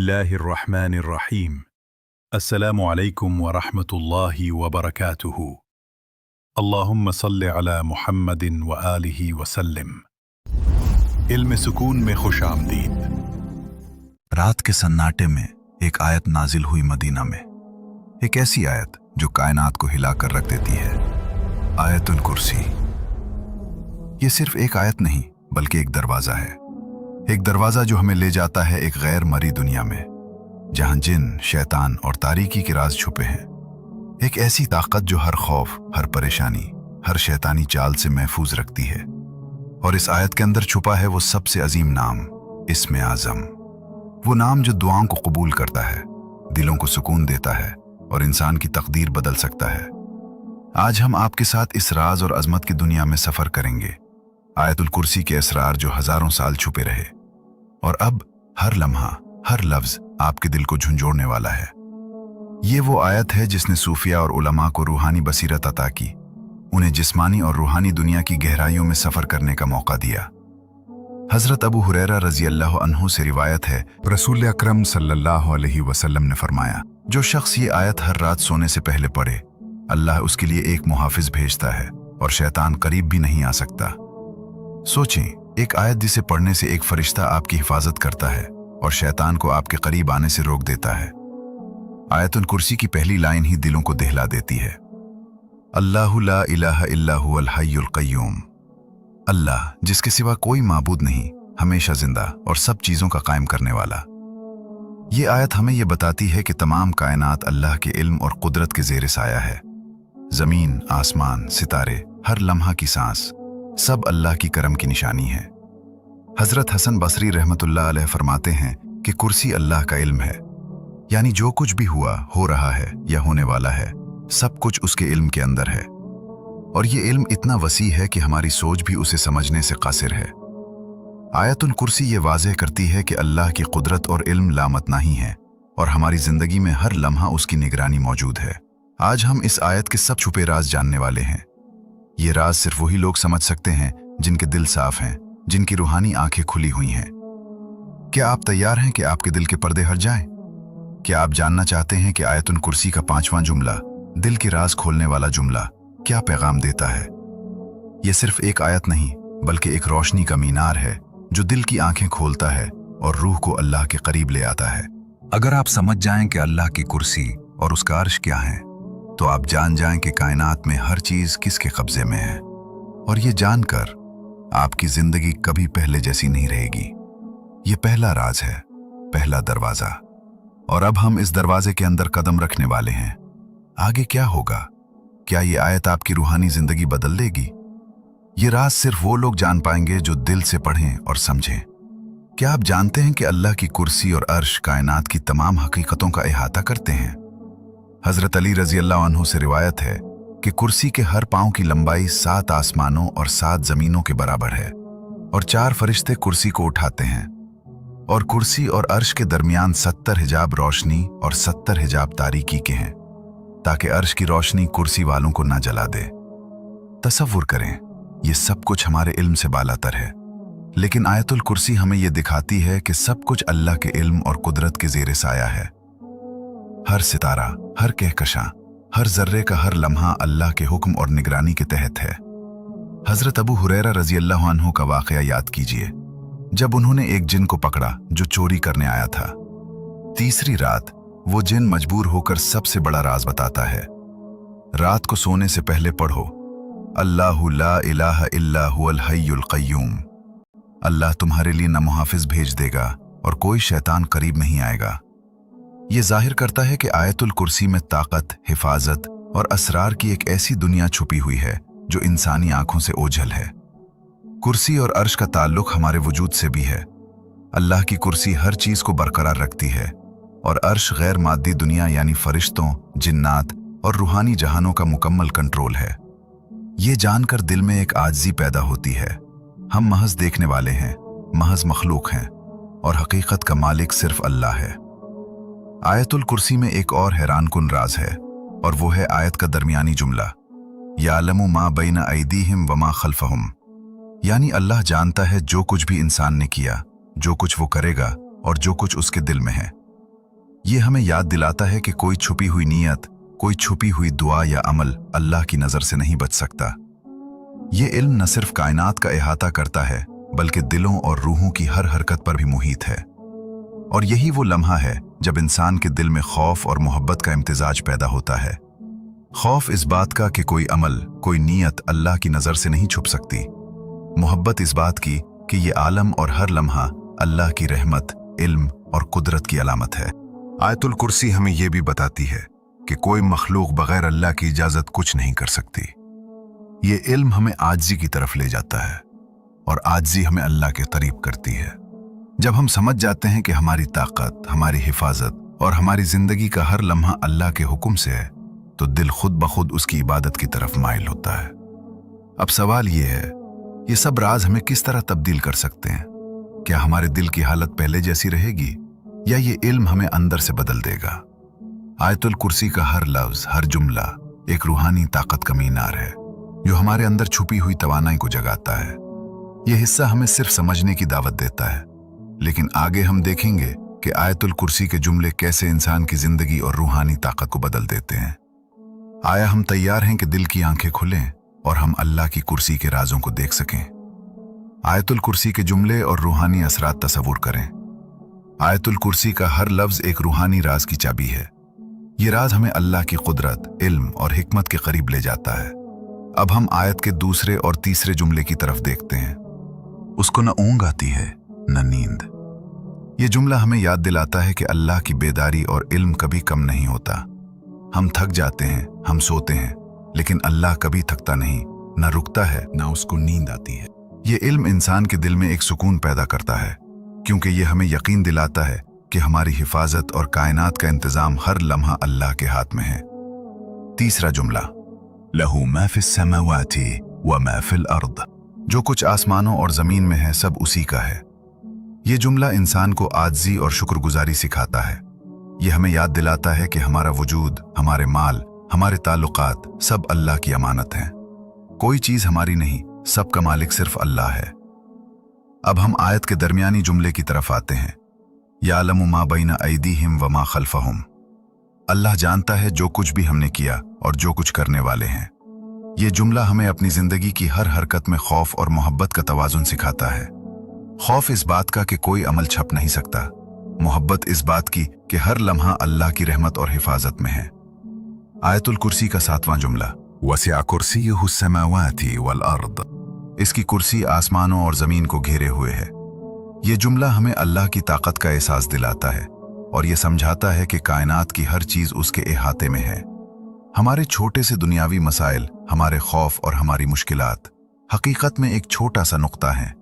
الله الرحمن الرحيم. السلام عليكم ورحمة الله وبركاته. اللهم صل على محمد وآله وسلم. علم سکون میں خوش آمدید. رات کے سناٹے میں ایک آیت نازل ہوئی مدینہ میں، ایک ایسی آیت جو کائنات کو ہلا کر رکھ دیتی ہے، آیت الکرسی۔ یہ صرف ایک آیت نہیں بلکہ ایک دروازہ ہے، ایک دروازہ جو ہمیں لے جاتا ہے ایک غیر مری دنیا میں، جہاں جن، شیطان اور تاریکی کے راز چھپے ہیں، ایک ایسی طاقت جو ہر خوف، ہر پریشانی، ہر شیطانی چال سے محفوظ رکھتی ہے۔ اور اس آیت کے اندر چھپا ہے وہ سب سے عظیم نام، اسم اعظم، وہ نام جو دعاؤں کو قبول کرتا ہے، دلوں کو سکون دیتا ہے اور انسان کی تقدیر بدل سکتا ہے۔ آج ہم آپ کے ساتھ اس راز اور عظمت کی دنیا میں سفر کریں گے، آیت الکرسی کے اسرار جو ہزاروں سال چھپے رہے اور اب ہر لمحہ، ہر لفظ آپ کے دل کو جھنجھوڑنے والا ہے۔ یہ وہ آیت ہے جس نے صوفیاء اور علماء کو روحانی بصیرت عطا کی، انہیں جسمانی اور روحانی دنیا کی گہرائیوں میں سفر کرنے کا موقع دیا۔ حضرت ابو ہریرہ رضی اللہ عنہ سے روایت ہے، رسول اکرم صلی اللہ علیہ وسلم نے فرمایا، جو شخص یہ آیت ہر رات سونے سے پہلے پڑھے، اللہ اس کے لیے ایک محافظ بھیجتا ہے اور شیطان قریب بھی نہیں آ سکتا۔ سوچیں، ایک آیت جسے پڑھنے سے ایک فرشتہ آپ کی حفاظت کرتا ہے اور شیطان کو آپ کے قریب آنے سے روک دیتا ہے۔ آیت الکرسی کی پہلی لائن ہی دلوں کو دہلا دیتی ہے، اللہ لا الہ الا هو الحی القیوم، اللہ جس کے سوا کوئی معبود نہیں، ہمیشہ زندہ اور سب چیزوں کا قائم کرنے والا۔ یہ آیت ہمیں یہ بتاتی ہے کہ تمام کائنات اللہ کے علم اور قدرت کے زیر سایہ ہے۔ زمین، آسمان، ستارے، ہر لمحہ کی سانس، سب اللہ کی کرم کی نشانی ہے۔ حضرت حسن بصری رحمت اللہ علیہ فرماتے ہیں کہ کرسی اللہ کا علم ہے، یعنی جو کچھ بھی ہوا، ہو رہا ہے یا ہونے والا ہے، سب کچھ اس کے علم کے اندر ہے، اور یہ علم اتنا وسیع ہے کہ ہماری سوچ بھی اسے سمجھنے سے قاصر ہے۔ آیت الکرسی یہ واضح کرتی ہے کہ اللہ کی قدرت اور علم لامتناہی ہے اور ہماری زندگی میں ہر لمحہ اس کی نگرانی موجود ہے۔ آج ہم اس آیت کے سب چھپے راز جاننے والے ہیں۔ یہ راز صرف وہی لوگ سمجھ سکتے ہیں جن کے دل صاف ہیں، جن کی روحانی آنکھیں کھلی ہوئی ہیں۔ کیا آپ تیار ہیں کہ آپ کے دل کے پردے ہٹ جائیں؟ کیا آپ جاننا چاہتے ہیں کہ آیت الکرسی کا 5واں جملہ، دل کے راز کھولنے والا جملہ، کیا پیغام دیتا ہے؟ یہ صرف ایک آیت نہیں بلکہ ایک روشنی کا مینار ہے جو دل کی آنکھیں کھولتا ہے اور روح کو اللہ کے قریب لے آتا ہے۔ اگر آپ سمجھ جائیں کہ اللہ کی کرسی اور اس کا عرش کیا ہے، تو آپ جان جائیں کہ کائنات میں ہر چیز کس کے قبضے میں ہے، اور یہ جان کر آپ کی زندگی کبھی پہلے جیسی نہیں رہے گی۔ یہ پہلا راز ہے، پہلا دروازہ، اور اب ہم اس دروازے کے اندر قدم رکھنے والے ہیں۔ آگے کیا ہوگا؟ کیا یہ آیت آپ کی روحانی زندگی بدل دے گی؟ یہ راز صرف وہ لوگ جان پائیں گے جو دل سے پڑھیں اور سمجھیں۔ کیا آپ جانتے ہیں کہ اللہ کی کرسی اور عرش کائنات کی تمام حقیقتوں کا احاطہ کرتے ہیں؟ حضرت علی رضی اللہ عنہ سے روایت ہے کہ کرسی کے ہر پاؤں کی لمبائی 7 آسمانوں اور 7 زمینوں کے برابر ہے، اور 4 فرشتے کرسی کو اٹھاتے ہیں، اور کرسی اور عرش کے درمیان 70 حجاب روشنی اور 70 حجاب تاریکی کے ہیں، تاکہ عرش کی روشنی کرسی والوں کو نہ جلا دے۔ تصور کریں، یہ سب کچھ ہمارے علم سے بالاتر ہے، لیکن آیت الکرسی ہمیں یہ دکھاتی ہے کہ سب کچھ اللہ کے علم اور قدرت کے زیر سایہ ہے۔ ہر ستارہ، ہر کہکشاں، ہر ذرے کا ہر لمحہ اللہ کے حکم اور نگرانی کے تحت ہے۔ حضرت ابو ہریرہ رضی اللہ عنہ کا واقعہ یاد کیجئے، جب انہوں نے ایک جن کو پکڑا جو چوری کرنے آیا تھا۔ تیسری رات وہ جن مجبور ہو کر سب سے بڑا راز بتاتا ہے، رات کو سونے سے پہلے پڑھو، اللہ لا الہ الا هو الحی القیوم، اللہ تمہارے لیے نہ محافظ بھیج دے گا اور کوئی شیطان قریب نہیں آئے گا۔ یہ ظاہر کرتا ہے کہ آیت الکرسی میں طاقت، حفاظت اور اسرار کی ایک ایسی دنیا چھپی ہوئی ہے جو انسانی آنکھوں سے اوجھل ہے۔ کرسی اور عرش کا تعلق ہمارے وجود سے بھی ہے۔ اللہ کی کرسی ہر چیز کو برقرار رکھتی ہے، اور عرش غیر مادی دنیا یعنی فرشتوں، جنات اور روحانی جہانوں کا مکمل کنٹرول ہے۔ یہ جان کر دل میں ایک عاجزی پیدا ہوتی ہے، ہم محض دیکھنے والے ہیں، محض مخلوق ہیں، اور حقیقت کا مالک صرف اللہ ہے۔ آیت الکرسی میں ایک اور حیران کن راز ہے، اور وہ ہے آیت کا درمیانی جملہ، یعلم ما بین ایدیہم وما خلفہم، یعنی اللہ جانتا ہے جو کچھ بھی انسان نے کیا، جو کچھ وہ کرے گا اور جو کچھ اس کے دل میں ہے، ये हमें याद दिलाता है कि कोई छुपी हुई नीयत, कोई छुपी हुई दुआ या अमल अल्लाह की नज़र से नहीं बच सकता। ये इल्म न सिर्फ कायनात का इहाता करता है बल्कि दिलों और रूहों की हर हरकत पर भी मुहित है। और यही वो लम्हा है जब इंसान के दिल में खौफ और मोहब्बत का इम्तिजाज पैदा होता है। खौफ इस बात का कि कोई अमल, कोई नीयत अल्लाह की नज़र से नहीं छुप सकती। मोहब्बत इस बात की कि ये आलम और हर लम्हा अल्लाह की रहमत, इल्म और कुदरत की अलामत है। आयतुल कुर्सी हमें यह भी बताती है कि कोई मखलूक बगैर अल्लाह की इजाज़त कुछ नहीं कर सकती। ये इल्म हमें आजिज़ी की तरफ ले जाता है और आजिज़ी हमें अल्लाह के करीब करती है। जब हम समझ जाते हैं कि हमारी ताकत, हमारी हिफाजत और हमारी ज़िंदगी का हर लम्हा अल्लाह के हुक्म से है, तो दिल खुद ब खुद उसकी इबादत की तरफ माइल होता है। अब सवाल ये है, ये सब राज हमें किस तरह तब्दील कर सकते हैं? क्या हमारे दिल की हालत पहले जैसी रहेगी या ये इल्म हमें अंदर से बदल देगा? आयतुल कुर्सी का हर लफ्ज, हर जुमला एक रूहानी ताकत का मीनार है जो हमारे अंदर छुपी हुई तवानाई को जगाता है। यह हिस्सा हमें सिर्फ समझने की दावत देता है, लेकिन आगे हम देखेंगे कि आयतुल कुर्सी के जुमले कैसे इंसान की जिंदगी और रूहानी ताकत को बदल देते हैं। आया हम तैयार हैं कि दिल की आंखें खुलें और हम अल्लाह की कुर्सी के राजों को देख सकें। आयतुल कुर्सी के जुमले और रूहानी असरात तसव्वुर करें। आयतुल कुर्सी का हर लफ्ज एक रूहानी राज की चाबी है। ये राज हमें अल्लाह की कुदरत, इल्म और हिकमत के करीब ले जाता है। अब हम आयत के दूसरे और तीसरे जुमले की तरफ देखते हैं। उसको न ऊंघ आती है न नींद। ये जुमला हमें याद दिलाता है कि अल्लाह की बेदारी और इल्म कभी कम नहीं होता। हम थक जाते हैं, हम सोते हैं, लेकिन अल्लाह कभी थकता नहीं, न रुकता है, न उसको नींद आती है। ये इल्म इंसान के दिल में एक सुकून पैदा करता है, क्योंकि ये हमें यकीन दिलाता है कि हमारी हिफाजत और कायनात का इंतजाम हर लम्हा अल्लाह के हाथ में है। तीसरा जुमला, लहू मा फिस समावाति व मा फिल अर्द। जो कुछ आसमानों और जमीन में है सब उसी का है। ये जुमला इंसान को आजिज़ी और शुक्रगुजारी सिखाता है। ये हमें याद दिलाता है कि हमारा वजूद, हमारे माल, हमारे ताल्लुकात सब अल्लाह की अमानत हैं। कोई चीज हमारी नहीं, सबका मालिक सिर्फ अल्लाह है। अब हम आयत के दरमियानी जुमले की तरफ आते हैं। यालमु मा बैना ऐदीहिम व मा खल्फहुम। अल्लाह जानता है जो कुछ भी हमने किया और जो कुछ करने वाले हैं। ये जुमला हमें अपनी जिंदगी की हर हरकत में खौफ और मोहब्बत का तवाजुन सिखाता है। खौफ इस बात का कि कोई अमल छप नहीं सकता। मोहब्बत इस बात की कि हर लम्हा अल्लाह की रहमत और हिफाजत में है। आयतुल कुर्सी का 7वां जुमला, वसिअ कुर्सियुहु समावाति वल अर्द। इसकी कुर्सी आसमानों और जमीन को घेरे हुए है। ये जुमला हमें अल्लाह की ताकत का एहसास दिलाता है और ये समझाता है कि कायनात की हर चीज उसके इहाते में है। हमारे छोटे से दुनियावी मसाइल, हमारे खौफ और हमारी मुश्किलात हकीकत में एक छोटा सा नुक्ता है।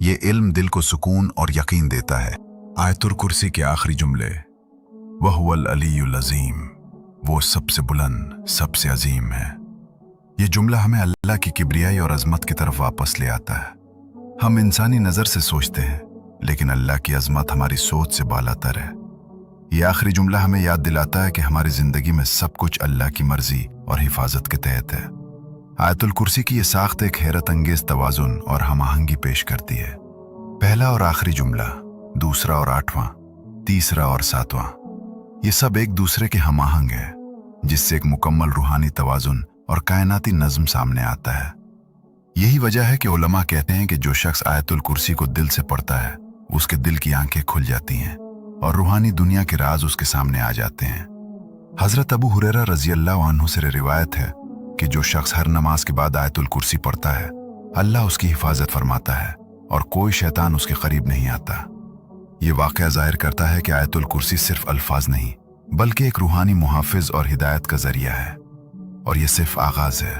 ये इल्म दिल को सुकून और यकीन देता है। आयतुल कुर्सी के आखिरी जुमले, वहुवल अलीयुल अज़ीम। वो सबसे बुलंद, सबसे अजीम है। ये जुमला हमें अल्लाह की किब्रियाई और अजमत की तरफ वापस ले आता है। हम इंसानी नज़र से सोचते हैं, लेकिन अल्लाह की अजमत हमारी सोच से बालातर है। ये आखिरी जुमला हमें याद दिलाता है कि हमारी ज़िंदगी में सब कुछ अल्लाह की मर्जी और हिफाजत के तहत है। आयतुल कुर्सी की ये साख्त एक हैरत अंगेज तवाजुन और हमआहंगी पेश करती है। पहला और आखिरी जुमला, दूसरा और 8वां, तीसरा और 7वां, ये सब एक दूसरे के हमआहंग है, जिससे एक मुकम्मल रूहानी तवाजुन और कायनाती नज़्म सामने आता है। यही वजह है कि उलमा कहते हैं कि जो शख्स आयतुल कुर्सी को दिल से पढ़ता है, उसके दिल की आंखें खुल जाती हैं और रूहानी दुनिया के राज उसके सामने आ जाते हैं। हजरत अबू हुरैरा रज़ियल्लाहु अन्हु से रिवायत है कि जो शख्स हर नमाज के बाद आयतुल कुर्सी पढ़ता है, अल्लाह उसकी हिफाजत फरमाता है और कोई शैतान उसके करीब नहीं आता। ये वाक़या ज़ाहिर करता है कि आयतुल कुर्सी सिर्फ अल्फाज नहीं, बल्कि एक रूहानी मुहाफिज और हिदायत का जरिया है, और ये सिर्फ आगाज है।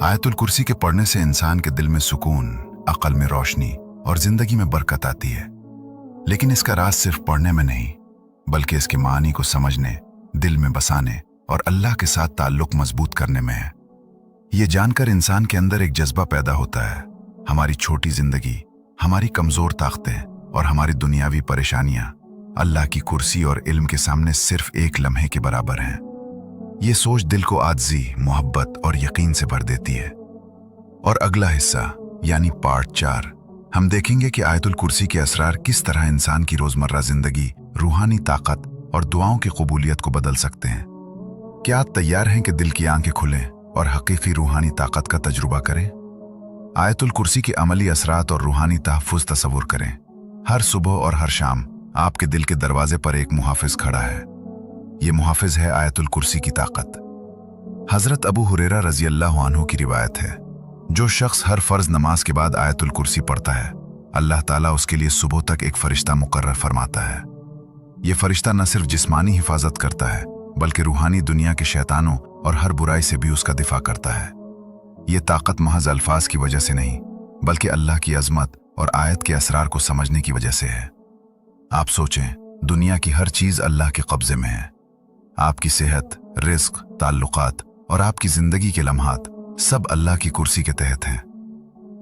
आयतुल कुर्सी के पढ़ने से इंसान के दिल में सुकून, अक्ल में रोशनी और जिंदगी में बरकत आती है। लेकिन इसका राज सिर्फ पढ़ने में नहीं, बल्कि इसके मानी को समझने, दिल में बसाने और अल्लाह के साथ ताल्लुक मजबूत करने में है। ये जानकर इंसान के अंदर एक जज्बा पैदा होता है, हमारी छोटी जिंदगी, हमारी कमजोर ताकतें और हमारी दुनियावी परेशानियां अल्लाह की कुर्सी और इल्म के सामने सिर्फ एक लम्हे के बराबर हैं। ये सोच दिल को आजिज़ी, मोहब्बत और यकीन से भर देती है। और अगला हिस्सा यानी पार्ट 4, हम देखेंगे कि आयतुल कुर्सी के असरार किस तरह इंसान की रोजमर्रा जिंदगी, रूहानी ताकत और दुआओं की कबूलियत को बदल सकते हैं। क्या आप तैयार हैं कि दिल की आंखें खुलें और हकीकी रूहानी ताकत का तजुर्बा करें? आयतुल कुर्सी के अमली असरात और रूहानी तहफ़्फ़ुज़ तसव्वुर करें। हर सुबह और हर शाम आपके दिल के दरवाजे पर एक मुहाफिज खड़ा है। ये मुहाफिज है आयतुल कुर्सी की ताकत। हजरत अबू हुरैरा रज़ी अल्लाह अन्हु की रिवायत है, जो शख्स हर फर्ज नमाज के बाद आयतुल कुर्सी पढ़ता है, अल्लाह ताला उसके लिए सुबह तक एक फरिश्ता मुकर्रर फरमाता है। ये फरिश्ता न सिर्फ जिस्मानी हिफाजत करता है, बल्कि रूहानी दुनिया के शैतानों और हर बुराई से भी उसका दिफा करता है। ये ताकत महज अल्फाज की वजह से नहीं, बल्कि अल्लाह की अजमत और आयत के असरार को समझने की वजह से है। आप सोचें, दुनिया की हर चीज अल्लाह के कब्जे में है। आपकी सेहत, रिस्क, ताल्लुकात और आपकी जिंदगी के लम्हात सब अल्लाह की कुर्सी के तहत हैं।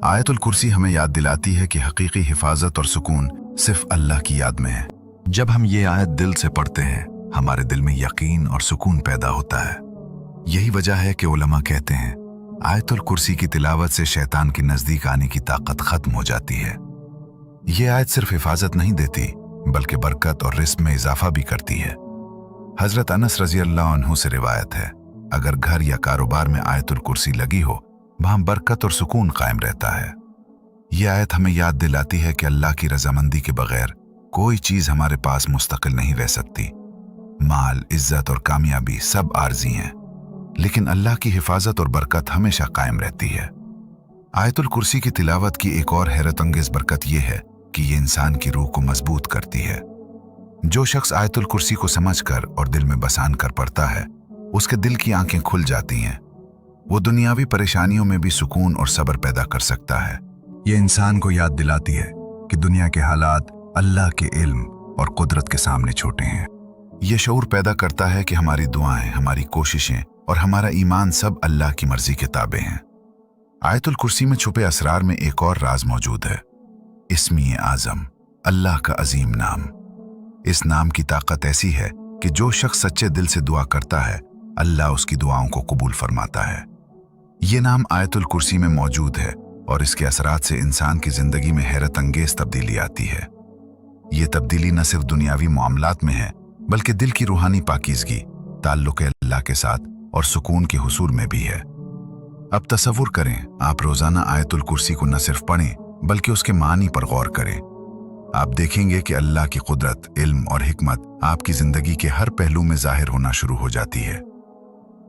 आयतुल कुर्सी हमें याद दिलाती है कि हकीकी हिफाजत और सुकून सिर्फ अल्लाह की याद में है। जब हम ये आयत दिल से पढ़ते हैं, हमारे दिल में यकीन और सुकून पैदा होता है। यही वजह है कि उलमा कहते हैं, आयतुल कुर्सी की तिलावत से शैतान के नजदीक आने की ताकत खत्म हो जाती है। ये आयत सिर्फ हिफाजत नहीं देती, बल्कि बरकत और रिस्क में इजाफा भी करती है। हजरत अनस रज़ी अल्लाह अन्हु से रिवायत है, अगर घर या कारोबार में आयतुल कुर्सी लगी हो, वहां बरकत और सुकून कायम रहता है। यह आयत हमें याद दिलाती है कि अल्लाह की रजामंदी के बगैर कोई चीज हमारे पास मुस्तकिल नहीं रह सकती। माल, इज्जत और कामयाबी सब आर्जी हैं, लेकिन अल्लाह की हिफाजत और बरकत हमेशा कायम रहती है। आयतुल कुर्सी की तिलावत की एक और हैरत अंगेज बरकत यह है कि ये इंसान की रूह को मजबूत करती है। जो शख्स आयतुल कुर्सी को समझकर और दिल में बसान कर पढ़ता है, उसके दिल की आंखें खुल जाती हैं। वो दुनियावी परेशानियों में भी सुकून और सब्र पैदा कर सकता है। ये इंसान को याद दिलाती है कि दुनिया के हालात अल्लाह के इल्म और कुदरत के सामने छोटे हैं। ये शऊर पैदा करता है कि हमारी दुआएं, हमारी कोशिशें और हमारा ईमान सब अल्लाह की मर्जी के ताबे हैं। आयतुल कुर्सी में छुपे असरार में एक और राज मौजूद है, इस्मी आज़म, अल्लाह का अजीम नाम। इस नाम की ताकत ऐसी है कि जो शख्स सच्चे दिल से दुआ करता है, अल्लाह उसकी दुआओं को कबूल फरमाता है। ये नाम आयतुल कुर्सी में मौजूद है और इसके असरात से इंसान की जिंदगी में हैरत अंगेज तब्दीली आती है। ये तब्दीली न सिर्फ दुनियावी मामलात में है, बल्कि दिल की रूहानी पाकीज़गी, ताल्लुक़ अल्लाह के साथ और सुकून के हुसूल में भी है। अब तसव्वुर करें, आप रोजाना आयतुल कुर्सी को न सिर्फ पढ़ें, बल्कि उसके मानी पर गौर करें। आप देखेंगे कि अल्लाह की कुदरत, इल्म और हिकमत आपकी जिंदगी के हर पहलू में जाहिर होना शुरू हो जाती है।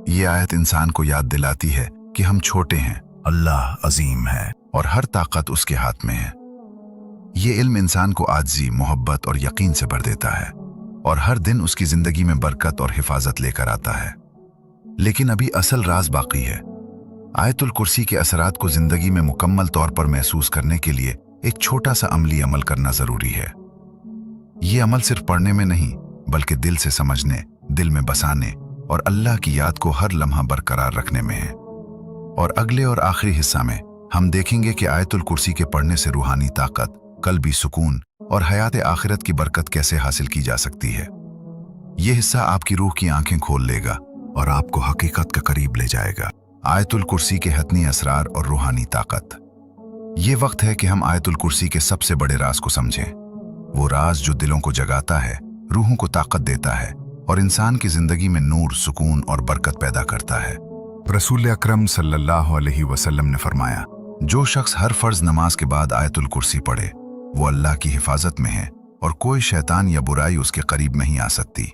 ये आयत इंसान को याद दिलाती है कि हम छोटे हैं, अल्लाह अजीम है और हर ताकत उसके हाथ में है। ये इल्म इंसान को आजिज़ी, मोहब्बत और यकीन से भर देता है और हर दिन उसकी जिंदगी में बरकत और हिफाजत लेकर आता है। लेकिन अभी असल राज बाकी है। आयतुल कुर्सी के असरात को जिंदगी में मुकम्मल तौर पर महसूस करने के लिए एक छोटा सा अमली अमल करना जरूरी है। ये अमल सिर्फ पढ़ने में नहीं, बल्कि दिल से समझने, दिल में बसाने और अल्लाह की याद को हर लम्हा बरकरार रखने में है। और अगले और आखिरी हिस्सा में हम देखेंगे कि आयतुल कुर्सी के पढ़ने से रूहानी ताकत, कल्बी सुकून और हयात आखिरत की बरकत कैसे हासिल की जा सकती है। यह हिस्सा आपकी रूह की आंखें खोल लेगा और आपको हकीकत के करीब ले जाएगा। आयतुल कुर्सी के हतनी असरार और रूहानी ताकत। ये वक्त है कि हम आयतुल कुर्सी के सबसे बड़े राज को समझें। वो राज जो दिलों को जगाता है, रूहों को ताकत देता है और इंसान की जिंदगी में नूर, सुकून और बरकत पैदा करता है। रसूल अकरम सल्लल्लाहु अलैहि वसल्लम ने फरमाया, जो शख्स हर फर्ज नमाज के बाद आयतुल कुर्सी पढ़े, वो अल्लाह की हिफाजत में है और कोई शैतान या बुराई उसके करीब नहीं आ सकती।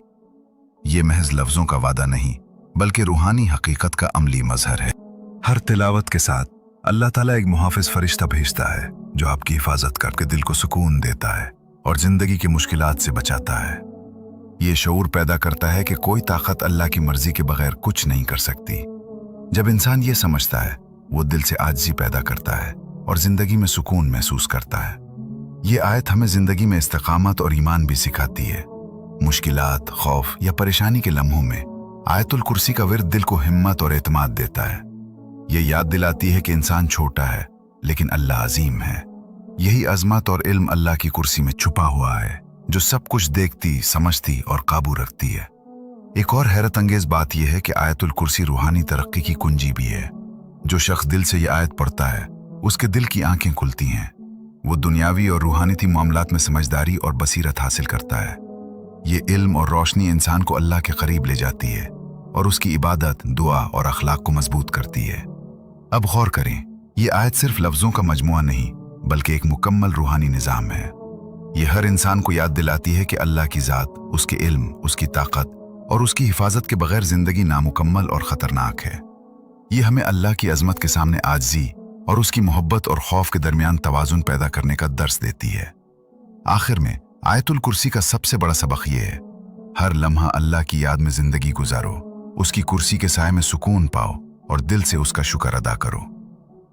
ये महज लफ्जों का वादा नहीं, बल्कि रूहानी हकीकत का अमली मजहर है। हर तिलावत के साथ अल्लाह ताला एक मुहाफिज फरिश्ता भेजता है, जो आपकी हिफाजत करके दिल को सुकून देता है और जिंदगी की मुश्किलात से बचाता है। ये शऊर पैदा करता है कि कोई ताकत अल्लाह की मर्जी के बगैर कुछ नहीं कर सकती। जब इंसान ये समझता है, वो दिल से आजिज़ी पैदा करता है और जिंदगी में सुकून महसूस करता है। ये आयत हमें जिंदगी में इस्तिकामत और ईमान भी सिखाती है। मुश्किलात, खौफ या परेशानी के लम्हों में आयतुल कुर्सी का विर्द दिल को हिम्मत और एतमाद देता है। ये याद दिलाती है कि इंसान छोटा है, लेकिन अल्लाह अजीम है। यही अजमत और इल्म अल्लाह की कुर्सी में छुपा हुआ है, जो सब कुछ देखती, समझती और काबू रखती है। एक और हैरत अंगेज बात यह है कि आयतुल कुर्सी रूहानी तरक्की की कुंजी भी है। जो शख्स दिल से यह आयत पढ़ता है, उसके दिल की आंखें खुलती हैं। वो दुनियावी और रूहानी मामलात में समझदारी और बसीरत हासिल करता है। یہ علم اور روشنی انسان کو اللہ کے قریب لے جاتی ہے اور اس کی عبادت، دعا اور اخلاق کو مضبوط کرتی ہے۔ اب غور کریں، یہ آیت صرف لفظوں کا مجموعہ نہیں بلکہ ایک مکمل روحانی نظام ہے۔ یہ ہر انسان کو یاد دلاتی ہے کہ اللہ کی ذات، اس کے علم، اس کی طاقت اور اس کی حفاظت کے بغیر زندگی نامکمل اور خطرناک ہے۔ یہ ہمیں اللہ کی عظمت کے سامنے عاجزی اور اس کی محبت اور خوف کے درمیان توازن پیدا کرنے کا درس دیتی ہے۔ آخر میں آیت الکرسی کا سب سے بڑا سبق یہ ہے، ہر لمحہ اللہ کی یاد میں زندگی گزارو، اس کی کرسی کے سائے میں سکون پاؤ اور دل سے اس کا شکر ادا کرو۔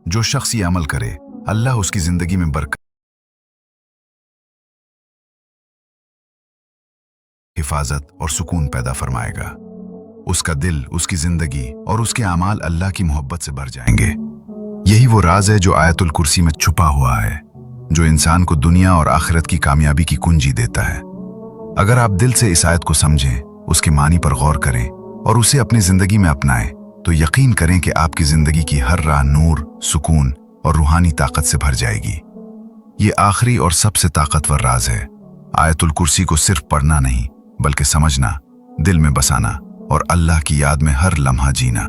جو شخص یہ عمل کرے، اللہ اس کی زندگی میں برکت، حفاظت اور سکون پیدا فرمائے گا۔ اس کا دل، اس کی زندگی اور اس کے اعمال اللہ کی محبت سے بھر جائیں گے۔ یہی وہ راز ہے جو آیت الکرسی میں چھپا ہوا ہے، جو انسان کو دنیا اور آخرت کی کامیابی کی کنجی دیتا ہے۔ اگر آپ دل سے اس آیت کو سمجھیں، اس کے معنی پر غور کریں اور اسے اپنی زندگی میں اپنائیں، تو یقین کریں کہ آپ کی زندگی کی ہر راہ نور، سکون اور روحانی طاقت سے بھر جائے گی۔ یہ آخری اور سب سے طاقتور راز ہے، آیت الکرسی کو صرف پڑھنا نہیں بلکہ سمجھنا، دل میں بسانا اور اللہ کی یاد میں ہر لمحہ جینا۔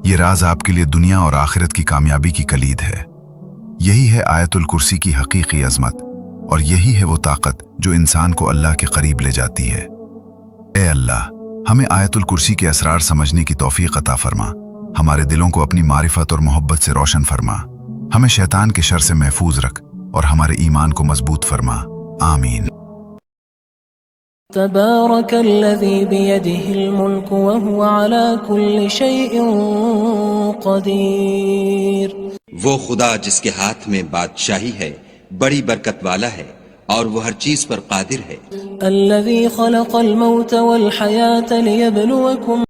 یہ راز آپ کے لیے دنیا اور آخرت کی کامیابی کی کلید ہے۔ یہی ہے آیت الکرسی کی حقیقی عظمت، اور یہی ہے وہ طاقت جو انسان کو اللہ کے قریب لے جاتی ہے۔ اے اللہ، ہمیں آیت الکرسی کے اسرار سمجھنے کی توفیق عطا فرما، ہمارے دلوں کو اپنی معرفت اور محبت سے روشن فرما، ہمیں شیطان کے شر سے محفوظ رکھ اور ہمارے ایمان کو مضبوط فرما، آمین۔ تبارك الذي بيده الملك وهو على كل شيء قدير۔ وہ خدا جس کے ہاتھ میں بادشاہی ہے بڑی برکت والا ہے اور وہ ہر چیز پر قادر ہے۔ الذي خلق الموت والحياة ليبلوكم